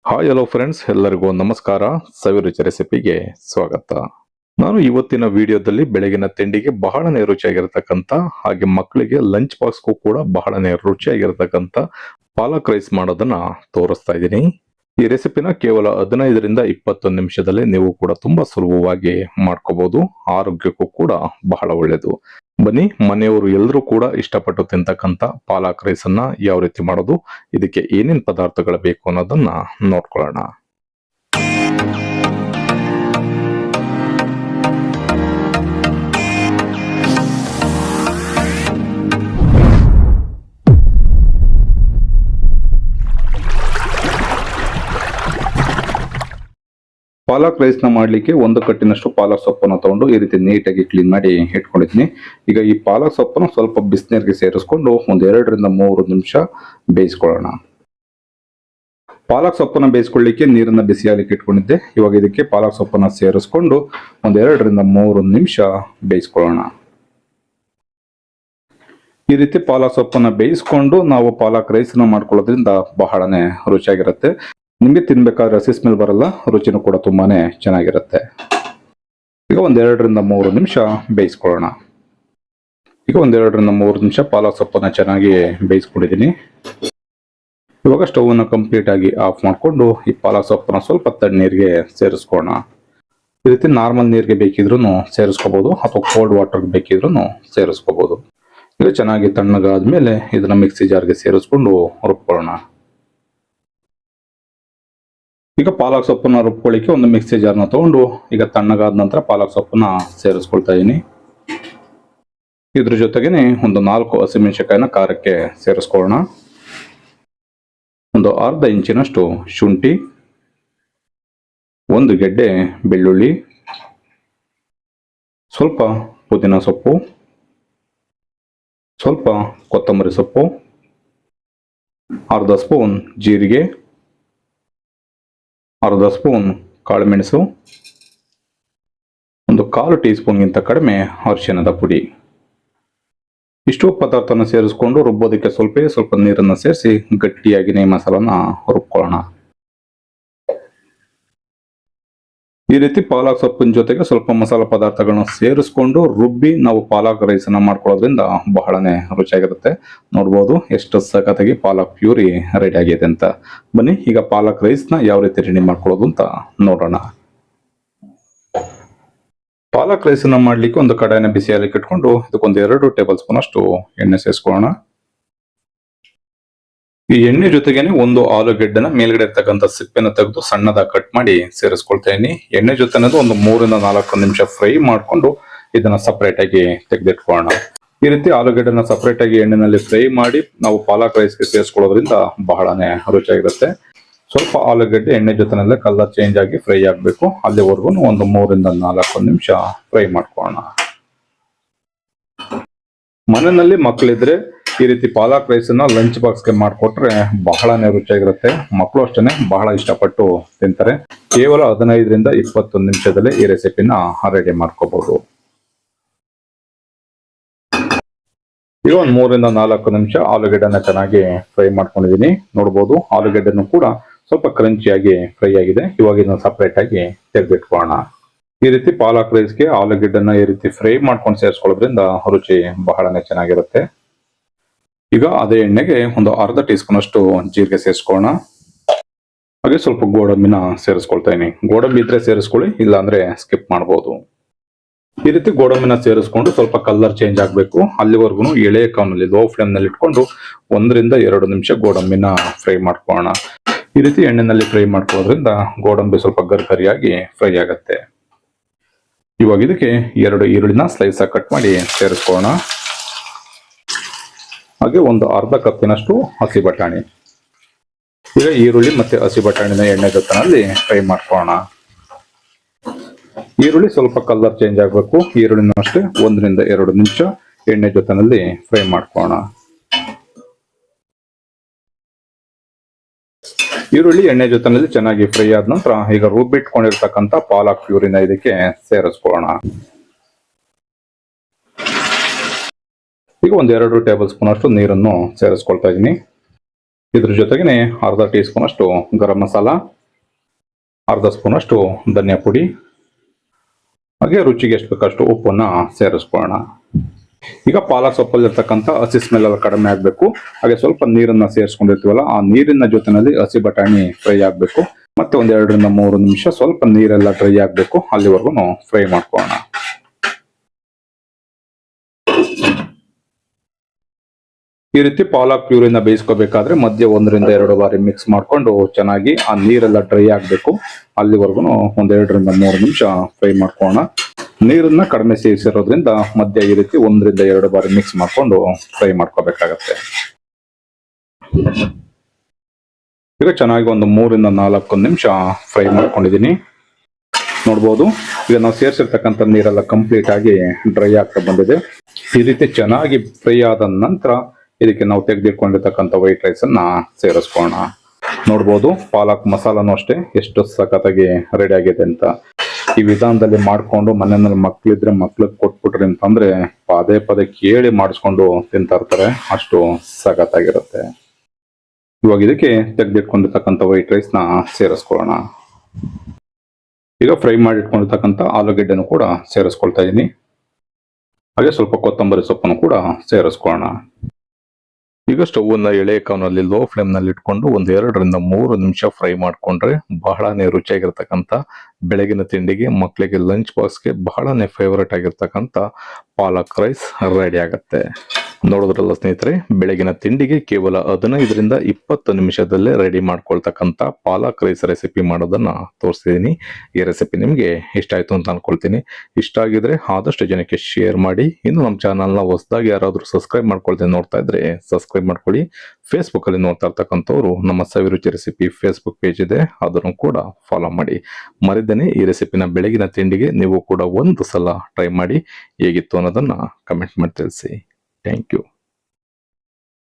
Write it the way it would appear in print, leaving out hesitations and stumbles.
Hi hello friends, ಎಲ್ಲರಿಗೂ ನಮಸ್ಕಾರ. ಸವಿರುಚಿ ರೆಸಿಪಿಗೆ ಸ್ವಾಗತ. ನಾನು ಇವತ್ತಿನ ವಿಡಿಯೋದಲ್ಲಿ ಬೆಳಗಿನ ತಿಂಡಿಗೆ ಬಹಳನೇ ರುಚಿಯಾಗಿರ್ತಕ್ಕಂಥ ಹಾಗೆ ಮಕ್ಕಳಿಗೆ ಲಂಚ್ ಬಾಕ್ಸ್ಗೂ ಕೂಡ ಬಹಳನೇ ರುಚಿಯಾಗಿರ್ತಕ್ಕಂಥ ಪಾಲಕ್ ರೈಸ್ ಮಾಡೋದನ್ನ ತೋರಿಸ್ತಾ ಇದ್ದೀನಿ. ಈ ರೆಸಿಪಿನ ಕೇವಲ 15ರಿಂದ 20 ನಿಮಿಷದಲ್ಲಿ ನೀವು ಕೂಡ ತುಂಬಾ ಸುಲಭವಾಗಿ ಮಾಡ್ಕೋಬಹುದು. ಆರೋಗ್ಯಕ್ಕೂ ಕೂಡ ಬಹಳ ಒಳ್ಳೆಯದು. ಬನ್ನಿ, ಮನೆಯವರು ಎಲ್ಲರೂ ಕೂಡ ಇಷ್ಟಪಟ್ಟು ತಿಂತಕ್ಕಂಥ ಪಾಲಕ್ ರೈಸ್ ಅನ್ನ ಯಾವ ರೀತಿ ಮಾಡೋದು, ಇದಕ್ಕೆ ಏನೇನ್ ಪದಾರ್ಥಗಳು ಬೇಕು ಅನ್ನೋದನ್ನ ನೋಡ್ಕೊಳ್ಳೋಣ. ಪಾಲಕ್ ರೈಸ್ ನ ಮಾಡ್ಲಿಕ್ಕೆ ಒಂದು ಕಟ್ಟಿನಷ್ಟು ಪಾಲಕ್ ಸೊಪ್ಪನ್ನು ತಗೊಂಡು ಈ ರೀತಿ ನೀಟಾಗಿ ಕ್ಲೀನ್ ಮಾಡಿ ಇಟ್ಕೊಂಡಿದ್ದೀನಿ. ಈಗ ಈ ಪಾಲಕ್ ಸೊಪ್ಪನ್ನು ಸ್ವಲ್ಪ ಬಿಸಿನೀರಿಗೆ ಸೇರಿಸ್ಕೊಂಡು ಒಂದು 2ರಿಂದ 3 ನಿಮಿಷ ಬೇಯಿಸ್ಕೊಳ್ಳೋಣ. ಪಾಲಕ್ ಸೊಪ್ಪನ್ನು ಬೇಯಿಸ್ಕೊಳ್ಳಿಕ್ಕೆ ನೀರನ್ನ ಬಿಸಿಯಾಗಲಿಕ್ಕೆ ಇಟ್ಕೊಂಡಿದ್ದೆ. ಇವಾಗ ಇದಕ್ಕೆ ಪಾಲಕ್ ಸೊಪ್ಪನ್ನು ಸೇರಿಸ್ಕೊಂಡು ಒಂದು 2ರಿಂದ 3 ನಿಮಿಷ ಬೇಯಿಸ್ಕೊಳ್ಳೋಣ. ಈ ರೀತಿ ಪಾಲಕ್ ಸೊಪ್ಪನ್ನ ಬೇಯಿಸ್ಕೊಂಡು ನಾವು ಪಾಲಕ್ ರೈಸ್ ನ ಮಾಡ್ಕೊಳ್ಳೋದ್ರಿಂದ ಬಹಳನೇ ರುಚಿಯಾಗಿರುತ್ತೆ. ನಿಮಗೆ ತಿನ್ಬೇಕಾದ್ರೆ ಹಸಿ ಸ್ಮೆಲ್ ಬರಲ್ಲ, ರುಚಿನೂ ಕೂಡ ತುಂಬಾನೇ ಚೆನ್ನಾಗಿರುತ್ತೆ. ಈಗ ಒಂದು 2ರಿಂದ 3 ನಿಮಿಷ ಬೇಯಿಸ್ಕೊಳ್ಳೋಣ. ಈಗ ಒಂದು 2ರಿಂದ 3 ನಿಮಿಷ ಪಾಲಕ್ ಸೊಪ್ಪನ್ನ ಚೆನ್ನಾಗಿ ಬೇಯಿಸ್ಕೊಂಡಿದ್ದೀನಿ. ಇವಾಗ ಸ್ಟವ್ ಅನ್ನು ಕಂಪ್ಲೀಟ್ ಆಗಿ ಆಫ್ ಮಾಡಿಕೊಂಡು ಈ ಪಾಲಕ್ ಸೊಪ್ಪನ್ನ ಸ್ವಲ್ಪ ತಣ್ಣೀರಿಗೆ ಸೇರಿಸ್ಕೊಳ್ಳೋಣ. ಈ ರೀತಿ ನಾರ್ಮಲ್ ನೀರಿಗೆ ಬೇಕಿದ್ರು ಸೇರಿಸ್ಕೋಬಹುದು ಅಥವಾ ಕೋಲ್ಡ್ ವಾಟರ್ ಬೇಕಿದ್ರು ಸೇರಿಸ್ಕೋಬಹುದು. ಈಗ ಚೆನ್ನಾಗಿ ತಣ್ಣಗಾದ್ಮೇಲೆ ಇದನ್ನ ಮಿಕ್ಸಿ ಜಾರ್ಗೆ ಸೇರಿಸ್ಕೊಂಡು ರುಬ್ಕೊಳ್ಳೋಣ. ಈಗ ಪಾಲಕ್ ಸೊಪ್ಪನ್ನ ರುಬ್ಕೊಳ್ಳಿಕ್ಕೆ ಒಂದು ಮಿಕ್ಸಿ ಜಾರ್ನ ತಗೊಂಡು ಈಗ ತಣ್ಣಗಾದ ನಂತರ ಪಾಲಕ್ ಸೊಪ್ಪನ್ನ ಸೇರಿಸ್ಕೊಳ್ತಾ ಇದ್ದೀನಿ. ಇದ್ರ ಜೊತೆಗೇನೆ ಒಂದು 4 ಹಸಿಮೆಣಸಿನಕಾಯಿನ ಖಾರಕ್ಕೆ ಸೇರಿಸ್ಕೊಳ್ಳೋಣ. ಒಂದು ಅರ್ಧ ಇಂಚಿನಷ್ಟು ಶುಂಠಿ, 1 ಗೆಡ್ಡೆ ಬೆಳ್ಳುಳ್ಳಿ, ಸ್ವಲ್ಪ ಪುದೀನ ಸೊಪ್ಪು, ಸ್ವಲ್ಪ ಕೊತ್ತಂಬರಿ ಸೊಪ್ಪು, ಅರ್ಧ ಸ್ಪೂನ್ ಜೀರಿಗೆ, ಅರ್ಧ ಸ್ಪೂನ್ ಕಾಳುಮೆಣಸು, ಒಂದು 1/4 ಟೀ ಸ್ಪೂನ್ಗಿಂತ ಕಡಿಮೆ ಅರಿಶಿಣದ ಪುಡಿ. ಇಷ್ಟು ಪದಾರ್ಥನ ಸೇರಿಸ್ಕೊಂಡು ರುಬ್ಬೋದಕ್ಕೆ ಸ್ವಲ್ಪ ನೀರನ್ನು ಸೇರಿಸಿ ಗಟ್ಟಿಯಾಗಿ ಮಸಾಲನ ರುಬ್ಕೊಳ್ಳೋಣ. ಈ ರೀತಿ ಪಾಲಕ್ ಸೊಪ್ಪಿನ ಜೊತೆಗೆ ಸ್ವಲ್ಪ ಮಸಾಲ ಪದಾರ್ಥಗಳನ್ನ ಸೇರಿಸ್ಕೊಂಡು ರುಬ್ಬಿ ನಾವು ಪಾಲಕ್ ರೈಸ್ ಅನ್ನ ಮಾಡ್ಕೊಳ್ಳೋದ್ರಿಂದ ಬಹಳನೇ ರುಚಿಯಾಗಿರುತ್ತೆ. ನೋಡ್ಬೋದು ಎಷ್ಟು ಸಖತ್ತಾಗಿ ಪಾಲಕ್ ಪ್ಯೂರಿ ರೆಡಿ ಆಗಿದೆ ಅಂತ. ಬನ್ನಿ, ಈಗ ಪಾಲಕ್ ರೈಸ್ ನ ಯಾವ ರೀತಿ ರೆಡಿ ಮಾಡ್ಕೊಳ್ಳೋದು ಅಂತ ನೋಡೋಣ. ಪಾಲಕ್ ರೈಸ್ ಅನ್ನ ಮಾಡ್ಲಿಕ್ಕೆ ಒಂದು ಕಡಾಯಿನ ಬಿಸಿಯಾಗಲಿಕ್ಕೆ ಇಟ್ಕೊಂಡು ಇದಕ್ಕೊಂದು 2 ಟೇಬಲ್ ಸ್ಪೂನ್ ಅಷ್ಟು ಎಣ್ಣೆ ಸೇರಿಸ್ಕೊಳ್ಳೋಣ. ಈ ಎಣ್ಣೆ ಜೊತೆಗೇನೆ ಒಂದು ಆಲೂಗೆಡ್ಡೆನ ಮೇಲ್ಗಡೆ ಇರ್ತಕ್ಕಂಥ ಸಿಪ್ಪೆನ ತೆಗೆದು ಸಣ್ಣದಾಗಿ ಕಟ್ ಮಾಡಿ ಸೇರಿಸ್ಕೊಳ್ತಾ ಇದೀನಿ. ಎಣ್ಣೆ ಜೊತೆ ಒಂದು 3ರಿಂದ 4 ನಿಮಿಷ ಫ್ರೈ ಮಾಡ್ಕೊಂಡು ಇದನ್ನ ಸಪರೇಟ್ ಆಗಿ ತೆಗೆದಿಟ್ಕೊಳ್ಳೋಣ. ಈ ರೀತಿ ಆಲೂಗೆಡ್ಡೆನ ಸಪರೇಟ್ ಆಗಿ ಎಣ್ಣೆನಲ್ಲಿ ಫ್ರೈ ಮಾಡಿ ನಾವು ಪಾಲಕ್ ರೈಸ್ಗೆ ಸೇರಿಸ್ಕೊಳ್ಳೋದ್ರಿಂದ ಬಹಳನೇ ರುಚಿಯಾಗಿರುತ್ತೆ. ಸ್ವಲ್ಪ ಆಲೂಗೆಡ್ಡೆ ಎಣ್ಣೆ ಜೊತೆನಲ್ಲೇ ಕಲರ್ ಚೇಂಜ್ ಆಗಿ ಫ್ರೈ ಆಗಬೇಕು. ಅಲ್ಲಿವರೆಗೂ ಒಂದು 3ರಿಂದ 4 ನಿಮಿಷ ಫ್ರೈ ಮಾಡ್ಕೊಳ್ಳೋಣ. ಮನೆಯಲ್ಲಿ ಮಕ್ಕಳಿದ್ರೆ ಈ ರೀತಿ ಪಾಲಕ್ ರೈಸ್ ಅನ್ನ ಲಂಚ್ ಬಾಕ್ಸ್ಗೆ ಮಾಡಿಕೊಟ್ರೆ ಬಹಳನೇ ರುಚಿಯಾಗಿರುತ್ತೆ. ಮಕ್ಕಳು ಅಷ್ಟೇನೆ ಬಹಳ ಇಷ್ಟಪಟ್ಟು ತಿಂತಾರೆ. ಕೇವಲ 15ರಿಂದ 20 ನಿಮಿಷದಲ್ಲಿ ಈ ರೆಸಿಪಿನ ರೆಡಿ ಮಾಡ್ಕೋಬಹುದು. ಈಗ ಒಂದು 3ರಿಂದ 4 ನಿಮಿಷ ಆಲೂಗೆಡ್ಡೆನ ಚೆನ್ನಾಗಿ ಫ್ರೈ ಮಾಡ್ಕೊಂಡಿದೀನಿ. ನೋಡ್ಬೋದು ಆಲೂಗೆಡ್ಡೆನೂ ಕೂಡ ಸ್ವಲ್ಪ ಕ್ರಂಚಿಯಾಗಿ ಫ್ರೈ ಆಗಿದೆ. ಇವಾಗ ಇದನ್ನ ಸಪರೇಟ್ ಆಗಿ ತೆಗೆದಿಟ್ಕೊಳ್ಳೋಣ. ಈ ರೀತಿ ಪಾಲಕ್ ರೈಸ್ಗೆ ಆಲೂಗೆಡ್ಡೆನ ಈ ರೀತಿ ಫ್ರೈ ಮಾಡ್ಕೊಂಡು ಸೇರಿಸ್ಕೊಳ್ಳೋದ್ರಿಂದ ರುಚಿ ಬಹಳನೇ ಚೆನ್ನಾಗಿರುತ್ತೆ. ಈಗ ಅದೇ ಎಣ್ಣೆಗೆ ಒಂದು ಅರ್ಧ ಟೀ ಸ್ಪೂನ್ ಅಷ್ಟು ಜೀರಿಗೆ ಸೇರಿಸ್ಕೊಳ್ಳೋಣ. ಹಾಗೆ ಸ್ವಲ್ಪ ಗೋಡಂಬಿನ ಸೇರಿಸ್ಕೊಳ್ತಾ ಇದೀನಿ. ಗೋಡಂಬಿ ಇದ್ರೆ ಸೇರಿಸ್ಕೊಳ್ಳಿ, ಇಲ್ಲ ಅಂದ್ರೆ ಸ್ಕಿಪ್ ಮಾಡಬಹುದು. ಈ ರೀತಿ ಗೋಡಂಬಿನ ಸೇರಿಸ್ಕೊಂಡು ಸ್ವಲ್ಪ ಕಲರ್ ಚೇಂಜ್ ಆಗಬೇಕು. ಅಲ್ಲಿವರೆಗೂ ಎಳೆ ಕಾವ್ನಲ್ಲಿ ಲೋ ಫ್ಲೇಮ್ ನಲ್ಲಿ ಇಟ್ಕೊಂಡು 1ರಿಂದ 2 ನಿಮಿಷ ಗೋಡಂಬಿನ ಫ್ರೈ ಮಾಡ್ಕೊಳ್ಳೋಣ. ಈ ರೀತಿ ಎಣ್ಣೆನಲ್ಲಿ ಫ್ರೈ ಮಾಡ್ಕೊಳ್ಳೋದ್ರಿಂದ ಗೋಡಂಬಿ ಸ್ವಲ್ಪ ಗರ್ಗರಿಯಾಗಿ ಫ್ರೈ ಆಗತ್ತೆ. ಇವಾಗ ಇದಕ್ಕೆ 2 ಈರುಳ್ಳಿನ ಸ್ಲೈಸ್ ಆಗಿ ಕಟ್ ಮಾಡಿ ಸೇರಿಸ್ಕೊಳ್ಳೋಣ. ಹಾಗೆ ಒಂದು ಅರ್ಧ ಕಪ್ಪಿನಷ್ಟು ಹಸಿ ಬಟಾಣಿ. ಈಗ ಈರುಳ್ಳಿ ಮತ್ತೆ ಹಸಿ ಬಟಾಣಿನ ಎಣ್ಣೆ ಜೊತೆನಲ್ಲಿ ಫ್ರೈ ಮಾಡ್ಕೊಳ್ಳೋಣ. ಈರುಳ್ಳಿ ಸ್ವಲ್ಪ ಕಲರ್ ಚೇಂಜ್ ಆಗಬೇಕು. ಈರುಳ್ಳಿನ ಅಷ್ಟೇ 1ರಿಂದ 2 ನಿಮಿಷ ಎಣ್ಣೆ ಜೊತೆನಲ್ಲಿ ಫ್ರೈ ಮಾಡ್ಕೊಳ್ಳೋಣ. ಈರುಳ್ಳಿ ಎಣ್ಣೆ ಜೊತೆನಲ್ಲಿ ಚೆನ್ನಾಗಿ ಫ್ರೈ ಆದ ನಂತರ ಈಗ ರುಬ್ಬಿಟ್ಕೊಂಡಿರ್ತಕ್ಕಂಥ ಪಾಲಕ್ ಪ್ಯೂರಿನ ಇದಕ್ಕೆ ಸೇರಿಸ್ಕೊಳ್ಳೋಣ. ಈಗ ಒಂದು 2 ಟೇಬಲ್ ಸ್ಪೂನ್ ಅಷ್ಟು ನೀರನ್ನು ಸೇರಿಸ್ಕೊಳ್ತಾ ಇದ್ದೀನಿ. ಇದ್ರ ಜೊತೆಗೆ ಅರ್ಧ ಟೀ ಸ್ಪೂನ್ ಅಷ್ಟು ಗರಂ ಮಸಾಲ, ಅರ್ಧ ಸ್ಪೂನ್ ಅಷ್ಟು ಧನಿಯಾ ಪುಡಿ, ಹಾಗೆ ರುಚಿಗೆ ಎಷ್ಟು ಬೇಕಷ್ಟು ಉಪ್ಪನ್ನ ಸೇರಿಸ್ಕೊಳ್ಳೋಣ. ಈಗ ಪಾಲಕ್ ಸೊಪ್ಪಲ್ಲಿರ್ತಕ್ಕಂಥ ಹಸಿ ಸ್ಮೆಲ್ ಎಲ್ಲ ಕಡಿಮೆ ಆಗಬೇಕು. ಹಾಗೆ ಸ್ವಲ್ಪ ನೀರನ್ನ ಸೇರಿಸ್ಕೊಂಡಿರ್ತೀವಲ್ಲ, ಆ ನೀರಿನ ಜೊತೆನಲ್ಲಿ ಹಸಿ ಬಟಾಣಿ ಫ್ರೈ ಆಗಬೇಕು. ಮತ್ತೆ ಒಂದ್ 2 ರಿಂದ 3 ನಿಮಿಷ ಸ್ವಲ್ಪ ನೀರೆಲ್ಲ ಡ್ರೈ ಆಗಬೇಕು, ಅಲ್ಲಿವರೆಗೂ ಫ್ರೈ ಮಾಡ್ಕೊಳ್ಳೋಣ. ಈ ರೀತಿ ಪಾಲಕ್ ಪ್ಯೂರಿನ ಬೇಯಿಸ್ಕೋಬೇಕಾದ್ರೆ ಮಧ್ಯೆ 1 ರಿಂದ 2 ಬಾರಿ ಮಿಕ್ಸ್ ಮಾಡ್ಕೊಂಡು ಚೆನ್ನಾಗಿ ಆ ನೀರೆಲ್ಲ ಡ್ರೈ ಆಗಬೇಕು, ಅಲ್ಲಿವರೆಗೂ ಒಂದ್ 2 ರಿಂದ 3 ನಿಮಿಷ ಫ್ರೈ ಮಾಡ್ಕೊಳ್ಳೋಣ. ನೀರನ್ನ ಕಡಿಮೆ ಸೇರಿಸಿರೋದ್ರಿಂದ ಮಧ್ಯ ಈ ರೀತಿ 1 ರಿಂದ 2 ಬಾರಿ ಮಿಕ್ಸ್ ಮಾಡ್ಕೊಂಡು ಫ್ರೈ ಮಾಡ್ಕೋಬೇಕಾಗತ್ತೆ. ಈಗ ಚೆನ್ನಾಗಿ ಒಂದು 3 ರಿಂದ 4 ನಿಮಿಷ ಫ್ರೈ ಮಾಡ್ಕೊಂಡಿದೀನಿ. ನೋಡ್ಬೋದು, ಈಗ ನಾವು ಸೇರಿಸಿರ್ತಕ್ಕಂಥ ನೀರೆಲ್ಲ ಕಂಪ್ಲೀಟ್ ಆಗಿ ಡ್ರೈ ಆಗ್ತಾ ಬಂದಿದೆ. ಈ ರೀತಿ ಚೆನ್ನಾಗಿ ಫ್ರೈ ಆದ ನಂತರ ಇದಕ್ಕೆ ನಾವು ತೆಗೆದಿಟ್ಕೊಂಡಿರ್ತಕ್ಕಂಥ ವೈಟ್ ರೈಸ್ ಅನ್ನ ಸೇರಿಸ್ಕೊಳ್ಳೋಣ. ನೋಡ್ಬೋದು, ಪಾಲಕ್ ಮಸಾಲಾನು ಅಷ್ಟೇ ಎಷ್ಟು ಸಖತ್ತಾಗಿ ರೆಡಿ ಆಗಿದೆ ಅಂತ. ಈ ವಿಧಾನದಲ್ಲಿ ಮಾಡ್ಕೊಂಡು ಮನೆಯಲ್ಲಿ ಮಕ್ಳಿದ್ರೆ ಮಕ್ಳಿಗೆ ಕೊಟ್ಬಿಟ್ರಿ ಅಂತಂದ್ರೆ ಪದೇ ಪದೇ ಕೇಳಿ ಮಾಡಿಸ್ಕೊಂಡು ತಿಂತಾ ಇರ್ತಾರೆ, ಅಷ್ಟು ಸಖತ್ತಾಗಿರುತ್ತೆ. ಇವಾಗ ಇದಕ್ಕೆ ತೆಗೆದಿಟ್ಕೊಂಡಿರ್ತಕ್ಕಂಥ ವೈಟ್ ರೈಸ್ ನ ಸೇರಿಸ್ಕೊಳ್ಳೋಣ. ಈಗ ಫ್ರೈ ಮಾಡಿ ಇಟ್ಕೊಂಡಿರ್ತಕ್ಕಂಥ ಆಲೂಗೆಡ್ಡೆನೂ ಕೂಡ ಸೇರಿಸ್ಕೊಳ್ತಾ ಇದೀನಿ. ಹಾಗೆ ಸ್ವಲ್ಪ ಕೊತ್ತಂಬರಿ ಸೊಪ್ಪನ್ನು ಕೂಡ ಸೇರಿಸ್ಕೊಳ್ಳೋಣ. ಈಗ ಸ್ಟವ್ ಅನ್ನ ಎಳೆ ಕಾವ್ನಲ್ಲಿ ಲೋ ಫ್ಲೇಮ್ ನಲ್ಲಿ ಇಟ್ಕೊಂಡು 1-2 ರಿಂದ 3 ನಿಮಿಷ ಫ್ರೈ ಮಾಡ್ಕೊಂಡ್ರೆ ಬಹಳನೇ ರುಚಿಯಾಗಿರ್ತಕ್ಕಂಥ ಬೆಳಗಿನ ತಿಂಡಿಗೆ, ಮಕ್ಕಳಿಗೆ ಲಂಚ್ ಬಾಕ್ಸ್ಗೆ ಬಹಳನೇ ಫೇವರೇಟ್ ಆಗಿರ್ತಕ್ಕಂಥ ಪಾಲಕ್ ರೈಸ್ ರೆಡಿ ಆಗತ್ತೆ. ನೋಡಿದ್ರಲ್ಲ ಸ್ನೇಹಿತರೆ, ಬೆಳಗಿನ ತಿಂಡಿಗೆ ಕೇವಲ 15 ರಿಂದ 20 ನಿಮಿಷದಲ್ಲೇ ರೆಡಿ ಮಾಡ್ಕೊಳ್ತಕ್ಕಂಥ ಪಾಲಕ್ ರೈಸ್ ರೆಸಿಪಿ ಮಾಡೋದನ್ನ ತೋರಿಸ್ತಿದ್ದೀನಿ. ಈ ರೆಸಿಪಿ ನಿಮ್ಗೆ ಇಷ್ಟ ಆಯ್ತು ಅಂತ ಅನ್ಕೊಳ್ತೀನಿ. ಇಷ್ಟ ಆಗಿದ್ರೆ ಆದಷ್ಟು ಜನಕ್ಕೆ ಶೇರ್ ಮಾಡಿ. ಇನ್ನು ನಮ್ಮ ಚಾನಲ್ನ ಹೊಸದಾಗಿ ಯಾರಾದ್ರೂ ಸಬ್ಸ್ಕ್ರೈಬ್ ಮಾಡ್ಕೊಳ್ತೀನಿ ನೋಡ್ತಾ ಇದ್ರೆ ಸಬ್ಸ್ಕ್ರೈಬ್ ಮಾಡ್ಕೊಳ್ಳಿ. ಫೇಸ್ಬುಕ್ ಅಲ್ಲಿ ನೋಡ್ತಾ ಇರ್ತಕ್ಕಂಥವ್ರು ನಮ್ಮ ಸವಿರುಚಿ ರೆಸಿಪಿ ಫೇಸ್ಬುಕ್ ಪೇಜ್ ಇದೆ, ಅದನ್ನು ಕೂಡ ಫಾಲೋ ಮಾಡಿ. ಮರಿದೇನೆ ಈ ರೆಸಿಪಿನ ಬೆಳಗಿನ ತಿಂಡಿಗೆ ನೀವು ಕೂಡ ಒಂದು ಸಲ ಟ್ರೈ ಮಾಡಿ ಹೇಗಿತ್ತು ಅನ್ನೋದನ್ನ ಕಮೆಂಟ್ ಮಾಡಿ ತಿಳಿಸಿ. Thank you.